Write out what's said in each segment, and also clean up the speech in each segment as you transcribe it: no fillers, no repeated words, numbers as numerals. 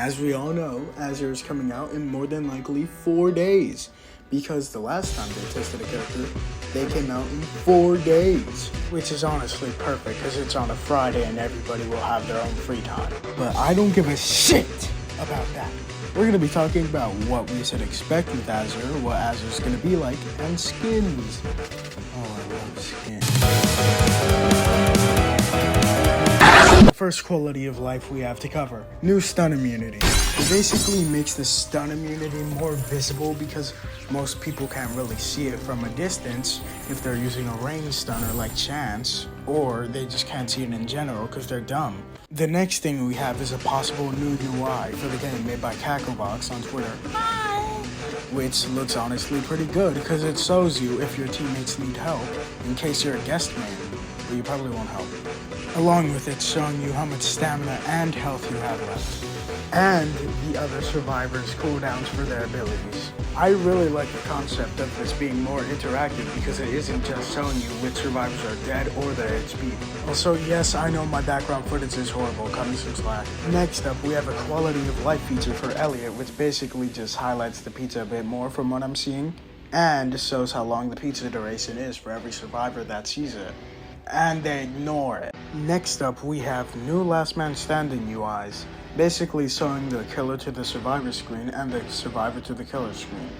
As we all know, Azure is coming out in more than likely 4 days, because the last time they tested a character, they came out in 4 days, which is honestly perfect because it's on a Friday and everybody will have their own free time. But I don't give a shit about that. We're going to be talking about what we should expect with Azure, what Azure's going to be like, and skins. Oh, I love skins. The first quality of life we have to cover, new stun immunity. It basically makes the stun immunity more visible because most people can't really see it from a distance if they're using a range stunner like Chance, or they just can't see it in general because they're dumb. The next thing we have is a possible new UI for the game made by Cacklebox on Twitter. Which looks honestly pretty good because it shows you if your teammates need help in case you're a guest man, but you probably won't help. Along with it showing you how much stamina and health you have left, and the other survivors' cooldowns for their abilities. I really like the concept of this being more interactive because it isn't just showing you which survivors are dead or their HP. Also, yes, I know my background footage is horrible, cut me some slack. Next up, we have a quality of life feature for Elliot, which basically just highlights the pizza a bit more from what I'm seeing, and shows how long the pizza duration is for every survivor that sees it. And they ignore it. Next up, we have new last man standing UIs, basically showing the killer to the survivor screen and the survivor to the killer screen,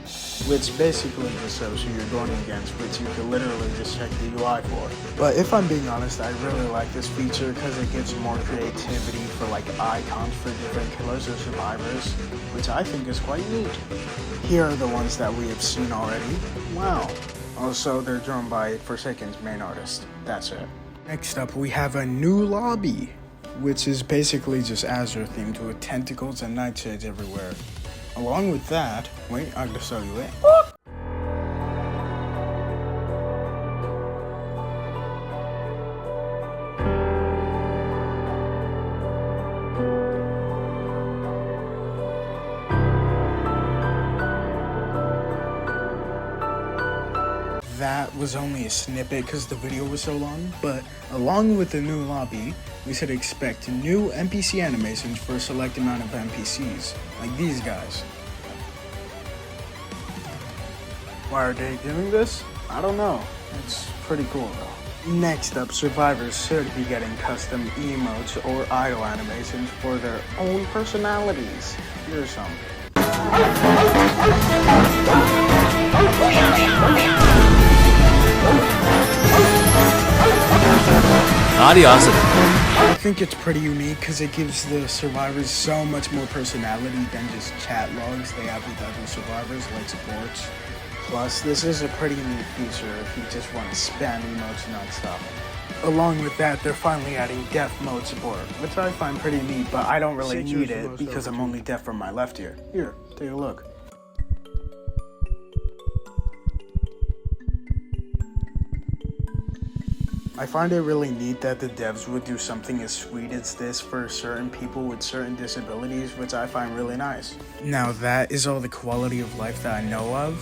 which basically just shows who you're going against, which you can literally just check the UI for. But if I'm being honest, I really like this feature because it gives more creativity for like icons for different killers or survivors, which I think is quite neat. Here are the ones that we have seen already. Wow. Also, they're drawn by Forsaken's main artist. That's it. Next up, we have a new lobby, which is basically just Azure themed with tentacles and nightshades everywhere. Along with that, wait, I'm gonna show you it. That was only a snippet because the video was so long, but along with the new lobby, we should expect new NPC animations for a select amount of NPCs, like these guys. Why are they doing this? I don't know. It's pretty cool though. Next up, survivors should be getting custom emotes or idle animations for their own personalities. Here's some. Adios. I think it's pretty unique because it gives the survivors so much more personality than just chat logs they have with other survivors like supports. Plus, this is a pretty neat feature if you just want to spam emotes non-stop. Along with that, they're finally adding deaf mode support, which I find pretty neat, but I don't really need it because I'm only deaf from my left ear. Here, take a look. I find it really neat that the devs would do something as sweet as this for certain people with certain disabilities, which I find really nice. Now that is all the quality of life that I know of.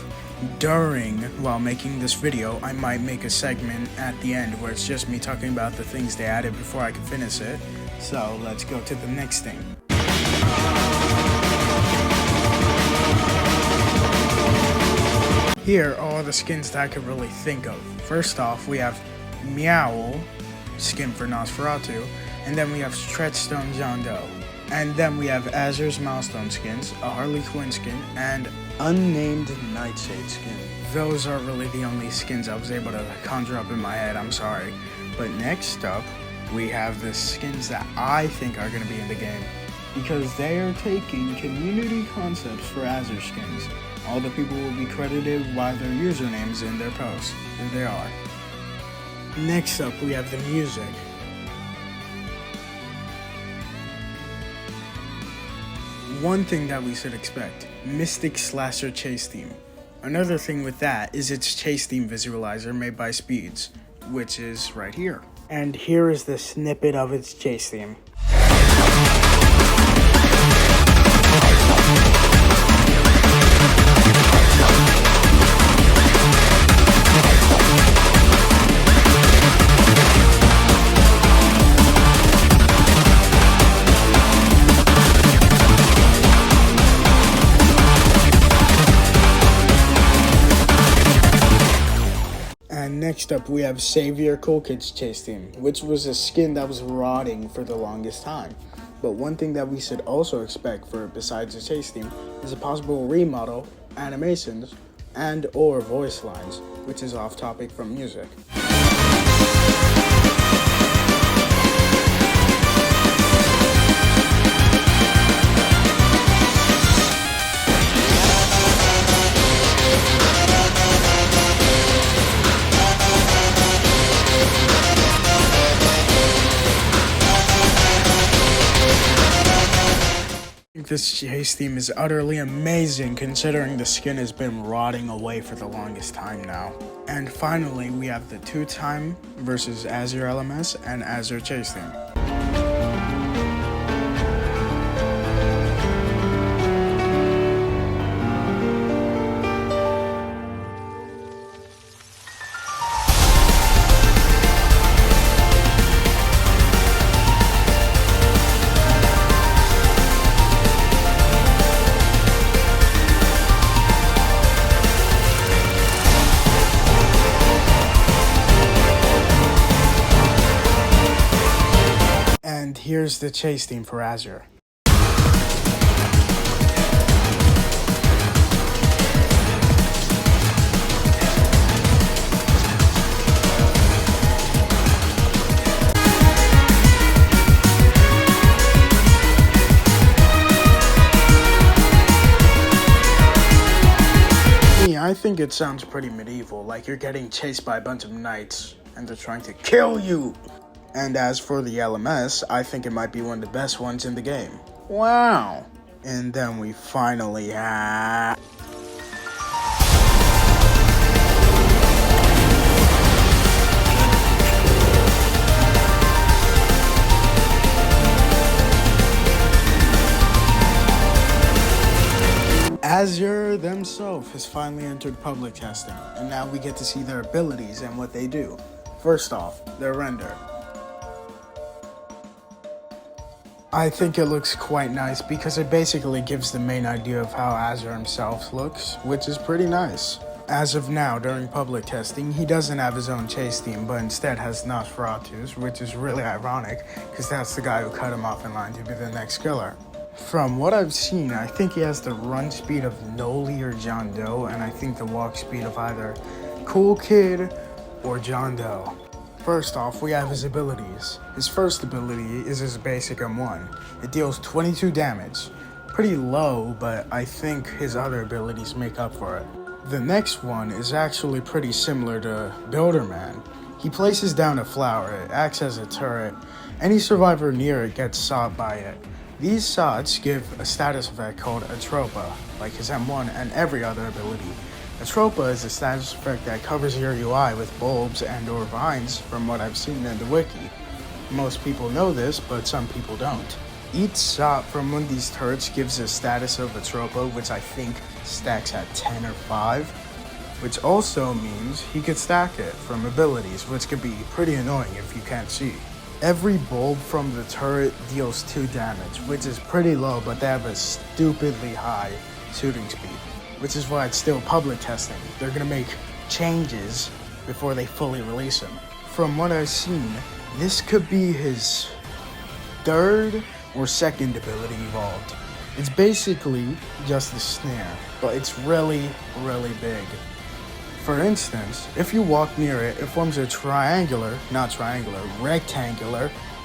While making this video, I might make a segment at the end where it's just me talking about the things they added before I can finish it. So let's go to the next thing. Here are all the skins that I could really think of. First off, we have Meowl, skin for Nosferatu, and then we have Stretchstone John Doe. And then we have Azure's Milestone skins, a Harley Quinn skin, and unnamed Nightshade skin. Those are really the only skins I was able to conjure up in my head, I'm sorry. But next up, we have the skins that I think are going to be in the game, because they are taking community concepts for Azure skins. All the people will be credited by their usernames in their posts. Here they are. Next up, we have the music. One thing that we should expect, Mystic Slasher Chase Theme. Another thing with that is its Chase Theme visualizer made by Speeds, which is right here. And here is the snippet of its Chase Theme. Next up, we have Savior Cool Kids Chase Team, which was a skin that was rotting for the longest time. But one thing that we should also expect for besides the chase theme is a possible remodel, animations, and or voice lines, which is off topic from music. This chase theme is utterly amazing considering the skin has been rotting away for the longest time now. And finally, we have the 2-time versus Azure LMS and Azure chase theme. And here's the chase theme for Azure. I think it sounds pretty medieval, like you're getting chased by a bunch of knights and they're trying to kill you. And as for the LMS, I think it might be one of the best ones in the game. Wow! And then we finally have... Azure themselves has finally entered public testing, and now we get to see their abilities and what they do. First off, their render. I think it looks quite nice because it basically gives the main idea of how Azure himself looks, which is pretty nice. As of now, during public testing, he doesn't have his own chase theme, but instead has Nosferatu's, which is really ironic because that's the guy who cut him off in line to be the next killer. From what I've seen, I think he has the run speed of Noli or John Doe, and I think the walk speed of either Cool Kid or John Doe. First off, we have his abilities. His first ability is his basic M1. It deals 22 damage. Pretty low, but I think his other abilities make up for it. The next one is actually pretty similar to Builderman. He places down a flower, it acts as a turret. Any survivor near it gets shot by it. These shots give a status effect called Atropa, like his M1 and every other ability. Atropa is a status effect that covers your UI with bulbs and or vines from what I've seen in the wiki. Most people know this, but some people don't. Each shot from one of these turrets gives a status of Atropa, which I think stacks at 10 or 5, which also means he could stack it from abilities, which could be pretty annoying if you can't see. Every bulb from the turret deals 2 damage, which is pretty low, but they have a stupidly high shooting speed, which is why it's still public testing. They're gonna make changes before they fully release them. From what I've seen, this could be his 3rd or 2nd ability evolved. It's basically just a snare, but it's really, really big. For instance, if you walk near it, it forms a rectangular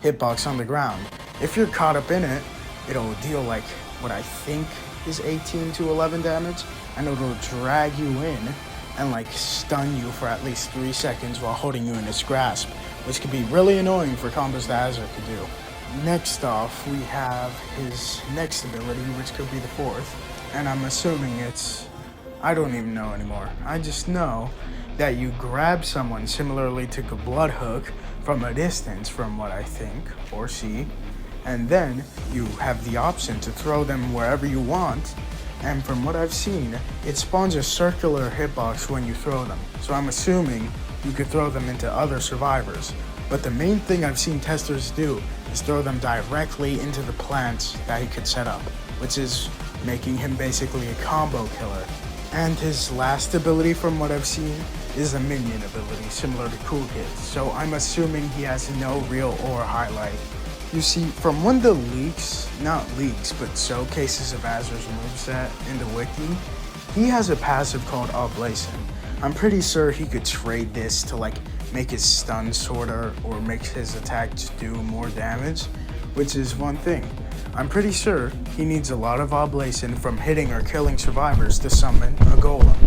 hitbox on the ground. If you're caught up in it, it'll deal like what I think is 18 to 11 damage, and it'll drag you in and like stun you for at least 3 seconds while holding you in its grasp, which could be really annoying for combos that Azure could do. Next off, we have his next ability, which could be the 4th, and I'm assuming I don't even know anymore. I just know that you grab someone similarly to a blood hook from a distance from what I think or see, and then you have the option to throw them wherever you want, and from what I've seen, it spawns a circular hitbox when you throw them. So I'm assuming you could throw them into other survivors. But the main thing I've seen testers do is throw them directly into the plants that he could set up, which is making him basically a combo killer. And his last ability from what I've seen is a minion ability similar to Cool Kids, so I'm assuming he has no real or highlight. You see, from one of the not leaks, but showcases of Azure's moveset in the wiki, he has a passive called Oblation. I'm pretty sure he could trade this to like make his stun shorter or make his attacks do more damage, which is one thing. I'm pretty sure he needs a lot of Oblation from hitting or killing survivors to summon a golem.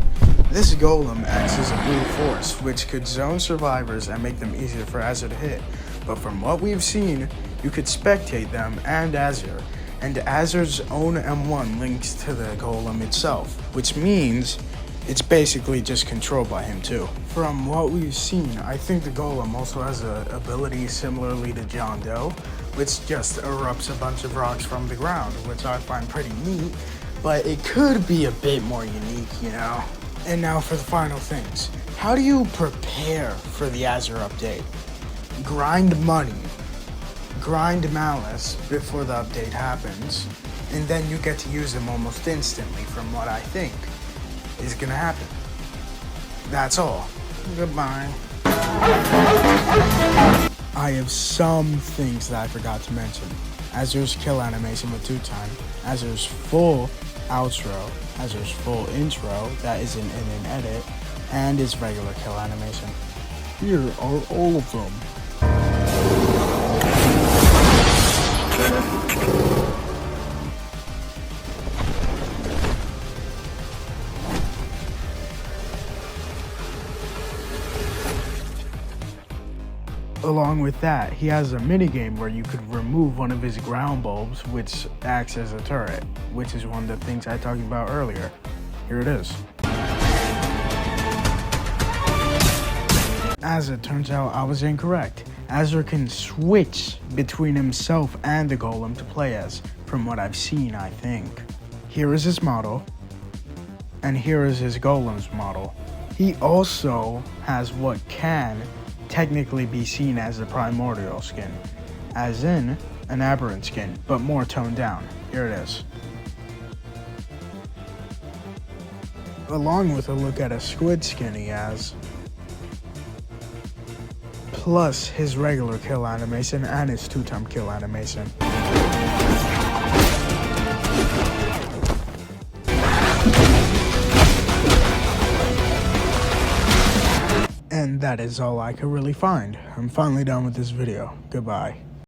This golem acts as a brute force, which could zone survivors and make them easier for Azure to hit. But from what we've seen, you could spectate them and Azure, and Azure's own M1 links to the golem itself, which means it's basically just controlled by him too. From what we've seen, I think the golem also has an ability similarly to John Doe, which just erupts a bunch of rocks from the ground, which I find pretty neat, but it could be a bit more unique, you know? And now for the final things. How do you prepare for the Azure update? Grind money, grind malice before the update happens, and then you get to use them almost instantly from what I think is gonna happen. That's all. Goodbye. I have some things that I forgot to mention. Azure's kill animation with 2-time, Azure's full outro, Azure's full intro that isn't in an edit, and his regular kill animation. Here are all of them. Along with that, he has a minigame where you could remove one of his ground bulbs, which acts as a turret, which is one of the things I talked about earlier. Here it is. As it turns out, I was incorrect. Azure can switch between himself and the golem to play as, from what I've seen, I think. Here is his model, and here is his golem's model. He also has what can technically be seen as a primordial skin, as in an aberrant skin, but more toned down. Here it is. Along with a look at a squid skin he has, plus his regular kill animation and his 2-time kill animation. And that is all I could really find. I'm finally done with this video. Goodbye.